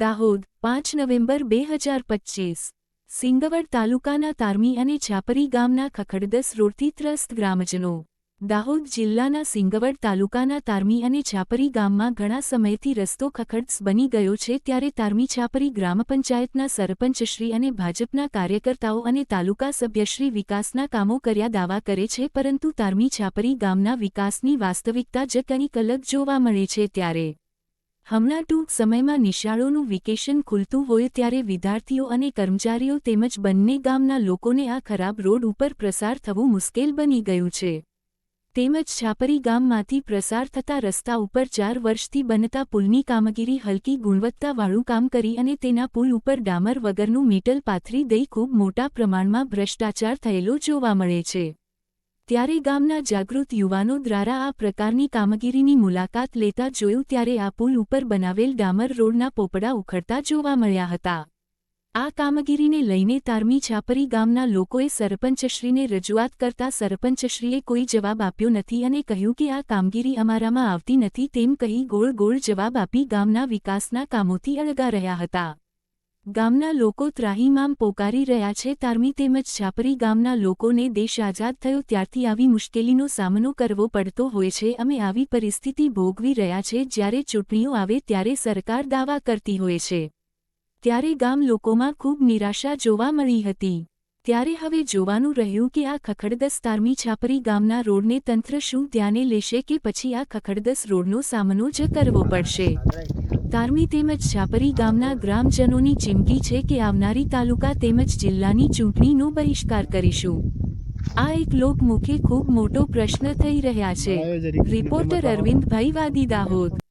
Dahod 5 November 2025 Singvad તાલુકાના તારમી અને છાપરી ગામના ખખડદસ રોડથી ત્રસ્ત ગ્રામજનો દાહોદ જિલ્લાના સિંગવડ તાલુકાના તારમી અને છાપરી ગામમાં ઘણા સમયથી રસ્તો ખખડદસ બની ગયો છે ત્યારે તારમી છાપરી ગ્રામપંચાયતના સરપંચશ્રી અને ભાજપના કાર્યકર્તાઓ અને તાલુકા સભ્યશ્રી વિકાસના કામો કર્યા દાવા કરે છે પરંતુ તારમી છાપરી ગામના વિકાસની વાસ્તવિકતા જ કંઈક અલગ જોવા મળે છે ત્યારે હમણાં ટૂંક સમયમાં નિશાળોનું વેકેશન ખુલતું હોય ત્યારે વિદ્યાર્થીઓ અને કર્મચારીઓ તેમજ બંને ગામના લોકોને આ ખરાબ રોડ ઉપર પ્રસાર થવું મુશ્કેલ બની ગયું છે તેમજ છાપરી ગામમાંથી પ્રસાર થતા રસ્તા ઉપર 4 વર્ષથી બનતા પુલની કામગીરી હલકી ગુણવત્તાવાળું કામ કરી અને તેના પુલ ઉપર ડામર વગરનું મેટલ પાથરી દઈ ખૂબ મોટા પ્રમાણમાં ભ્રષ્ટાચાર થયેલો જોવા મળે છે ત્યારે ગામના જાગૃત યુવાનો દ્વારા આ પ્રકારની કામગીરીની મુલાકાત લેતા જોયું ત્યારે આ પુલ ઉપર બનાવેલ ડામર રોડના પોપડા ઉખડતા જોવા મળ્યા હતા આ કામગીરીને લઈને તારમી છાપરી ગામના લોકોએ સરપંચશ્રીને રજૂઆત કરતા સરપંચશ્રીએ કોઈ જવાબ આપ્યો નથી અને કહ્યું કે આ કામગીરી અમારામાં આવતી નથી તેમ કહી ગોળ ગોળ જવાબ આપી ગામના વિકાસના કામોથી અળગા રહ્યા હતા ગામના લોકો ત્રાહિમામ પોકારી રહ્યા છે તારમી તેમજ છાપરી ગામના લોકોને દેશ આઝાદ થયો ત્યારથી આવી મુશ્કેલીનો સામનો કરવો પડતો હોય છે અમે આવી પરિસ્થિતિ ભોગવી રહ્યા છે જ્યારે ચૂંટણીઓ આવે ત્યારે સરકાર દાવા કરતી હોય છે ત્યારે ગામ લોકોમાં ખૂબ નિરાશા જોવા મળી હતી ત્યારે હવે જોવાનું રહ્યું કે આ ખખડદસ તારમી છાપરી ગામના રોડને તંત્ર શું ધ્યાને લેશે કે પછી આ ખખડદસ રોડનો સામનો જ કરવો પડશે તારમી તેમજ છાપરી ગામના ગ્રામજનોની ચીમકી છે કે આવનારી તાલુકા તેમજ જિલ્લાની ચૂંટણીનો બહિષ્કાર કરીશું આ એક લોકમુખે ખૂબ મોટો પ્રશ્ન થઈ રહ્યા છે રિપોર્ટર અરવિંદભાઈ વાદી દાહોદ।